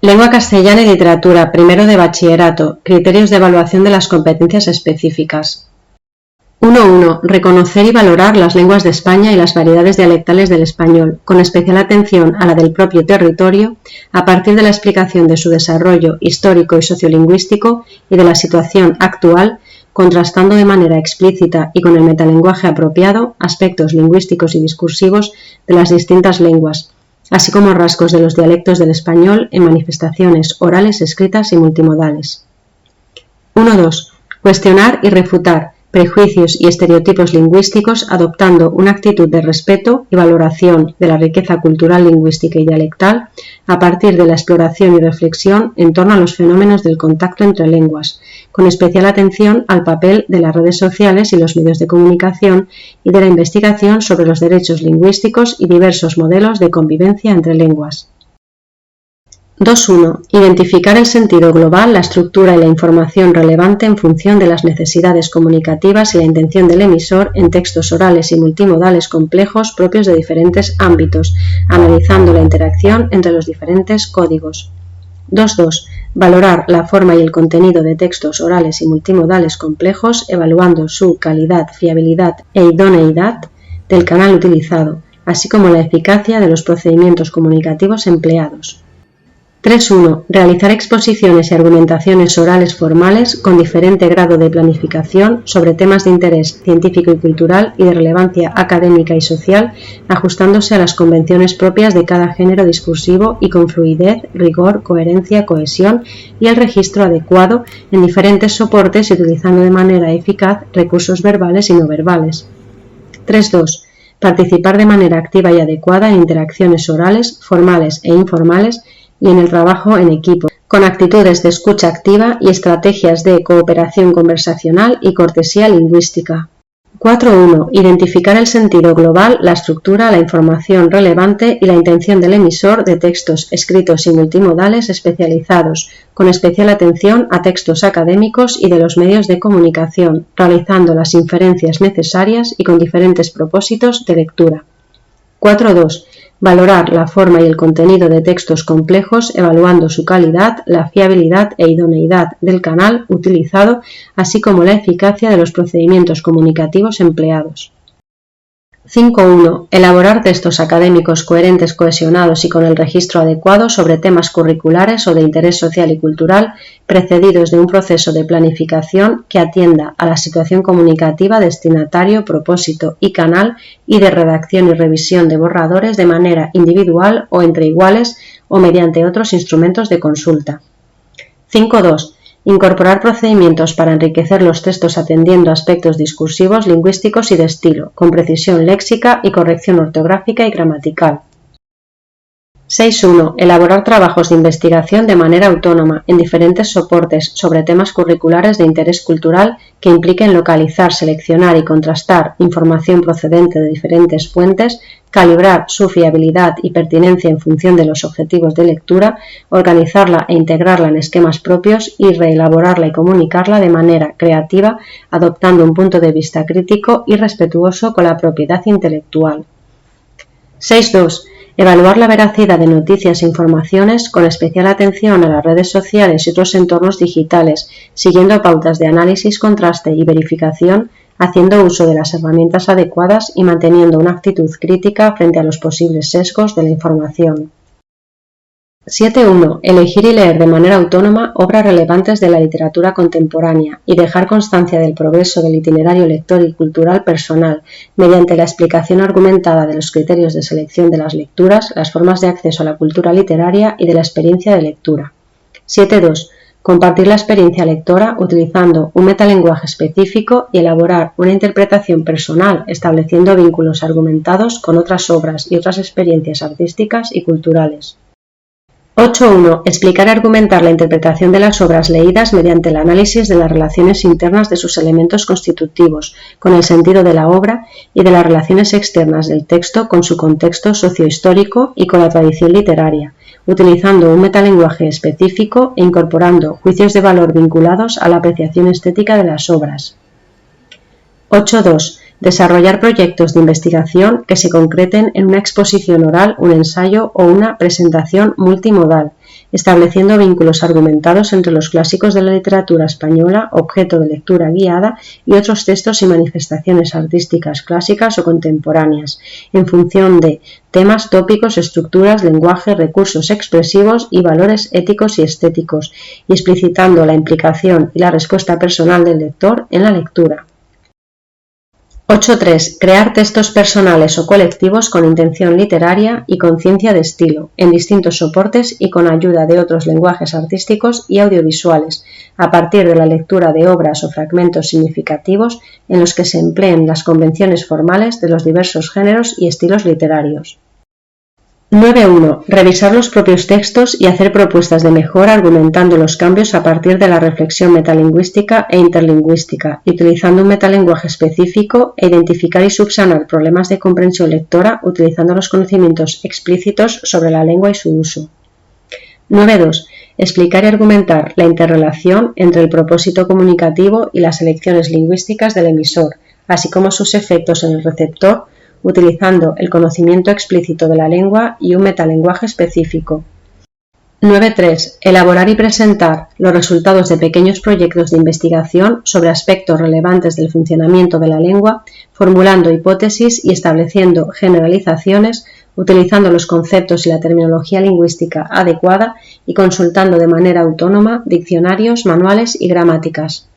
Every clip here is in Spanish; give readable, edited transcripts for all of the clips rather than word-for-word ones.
Lengua castellana y literatura, primero de bachillerato, criterios de evaluación de las competencias específicas. 1.1. Reconocer y valorar las lenguas de España y las variedades dialectales del español, con especial atención a la del propio territorio, a partir de la explicación de su desarrollo histórico y sociolingüístico y de la situación actual, contrastando de manera explícita y con el metalenguaje apropiado aspectos lingüísticos y discursivos de las distintas lenguas, así como rasgos de los dialectos del español en manifestaciones orales, escritas y multimodales. 1.2. Cuestionar y refutar prejuicios y estereotipos lingüísticos adoptando una actitud de respeto y valoración de la riqueza cultural, lingüística y dialectal a partir de la exploración y reflexión en torno a los fenómenos del contacto entre lenguas, con especial atención al papel de las redes sociales y los medios de comunicación y de la investigación sobre los derechos lingüísticos y diversos modelos de convivencia entre lenguas. 2.1. Identificar el sentido global, la estructura y la información relevante en función de las necesidades comunicativas y la intención del emisor en textos orales y multimodales complejos propios de diferentes ámbitos, analizando la interacción entre los diferentes códigos. 2.2. Valorar la forma y el contenido de textos orales y multimodales complejos, evaluando su calidad, fiabilidad e idoneidad del canal utilizado, así como la eficacia de los procedimientos comunicativos empleados. 3.1. Realizar exposiciones y argumentaciones orales formales con diferente grado de planificación sobre temas de interés científico y cultural y de relevancia académica y social, ajustándose a las convenciones propias de cada género discursivo y con fluidez, rigor, coherencia, cohesión y el registro adecuado en diferentes soportes y utilizando de manera eficaz recursos verbales y no verbales. 3.2. Participar de manera activa y adecuada en interacciones orales, formales e informales y en el trabajo en equipo, con actitudes de escucha activa y estrategias de cooperación conversacional y cortesía lingüística. 4.1. Identificar el sentido global, la estructura, la información relevante y la intención del emisor de textos escritos y multimodales especializados, con especial atención a textos académicos y de los medios de comunicación, realizando las inferencias necesarias y con diferentes propósitos de lectura. 4.2. Valorar la forma y el contenido de textos complejos, evaluando su calidad, la fiabilidad e idoneidad del canal utilizado, así como la eficacia de los procedimientos comunicativos empleados. 5.1. Elaborar textos académicos coherentes, cohesionados y con el registro adecuado sobre temas curriculares o de interés social y cultural, precedidos de un proceso de planificación que atienda a la situación comunicativa, destinatario, propósito y canal y de redacción y revisión de borradores de manera individual o entre iguales o mediante otros instrumentos de consulta. 5.2. Incorporar procedimientos para enriquecer los textos atendiendo aspectos discursivos, lingüísticos y de estilo, con precisión léxica y corrección ortográfica y gramatical. 6.1. Elaborar trabajos de investigación de manera autónoma en diferentes soportes sobre temas curriculares de interés cultural que impliquen localizar, seleccionar y contrastar información procedente de diferentes fuentes, calibrar su fiabilidad y pertinencia en función de los objetivos de lectura, organizarla e integrarla en esquemas propios y reelaborarla y comunicarla de manera creativa, adoptando un punto de vista crítico y respetuoso con la propiedad intelectual. 6.2. Evaluar la veracidad de noticias e informaciones con especial atención a las redes sociales y otros entornos digitales, siguiendo pautas de análisis, contraste y verificación, haciendo uso de las herramientas adecuadas y manteniendo una actitud crítica frente a los posibles sesgos de la información. 7.1. Elegir y leer de manera autónoma obras relevantes de la literatura contemporánea y dejar constancia del progreso del itinerario lector y cultural personal mediante la explicación argumentada de los criterios de selección de las lecturas, las formas de acceso a la cultura literaria y de la experiencia de lectura. 7.2. Compartir la experiencia lectora utilizando un metalenguaje específico y elaborar una interpretación personal estableciendo vínculos argumentados con otras obras y otras experiencias artísticas y culturales. 8.1. Explicar y argumentar la interpretación de las obras leídas mediante el análisis de las relaciones internas de sus elementos constitutivos, con el sentido de la obra y de las relaciones externas del texto con su contexto sociohistórico y con la tradición literaria, utilizando un metalenguaje específico e incorporando juicios de valor vinculados a la apreciación estética de las obras. 8.2. Desarrollar proyectos de investigación que se concreten en una exposición oral, un ensayo o una presentación multimodal, estableciendo vínculos argumentados entre los clásicos de la literatura española, objeto de lectura guiada, y otros textos y manifestaciones artísticas clásicas o contemporáneas, en función de temas, tópicos, estructuras, lenguaje, recursos expresivos y valores éticos y estéticos, y explicitando la implicación y la respuesta personal del lector en la lectura. 8.3. Crear textos personales o colectivos con intención literaria y conciencia de estilo, en distintos soportes y con ayuda de otros lenguajes artísticos y audiovisuales, a partir de la lectura de obras o fragmentos significativos en los que se empleen las convenciones formales de los diversos géneros y estilos literarios. 9.1. Revisar los propios textos y hacer propuestas de mejora argumentando los cambios a partir de la reflexión metalingüística e interlingüística, utilizando un metalenguaje específico e identificar y subsanar problemas de comprensión lectora utilizando los conocimientos explícitos sobre la lengua y su uso. 9.2. Explicar y argumentar la interrelación entre el propósito comunicativo y las elecciones lingüísticas del emisor, así como sus efectos en el receptor, utilizando el conocimiento explícito de la lengua y un metalenguaje específico. 9.3. Elaborar y presentar los resultados de pequeños proyectos de investigación sobre aspectos relevantes del funcionamiento de la lengua, formulando hipótesis y estableciendo generalizaciones, utilizando los conceptos y la terminología lingüística adecuada y consultando de manera autónoma diccionarios, manuales y gramáticas.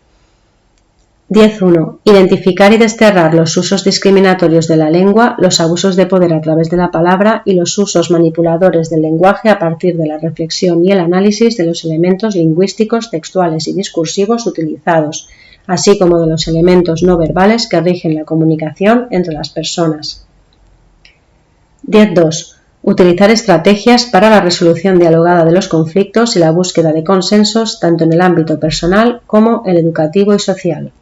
10.1. Identificar y desterrar los usos discriminatorios de la lengua, los abusos de poder a través de la palabra y los usos manipuladores del lenguaje a partir de la reflexión y el análisis de los elementos lingüísticos, textuales y discursivos utilizados, así como de los elementos no verbales que rigen la comunicación entre las personas. 10.2. Utilizar estrategias para la resolución dialogada de los conflictos y la búsqueda de consensos tanto en el ámbito personal como el educativo y social.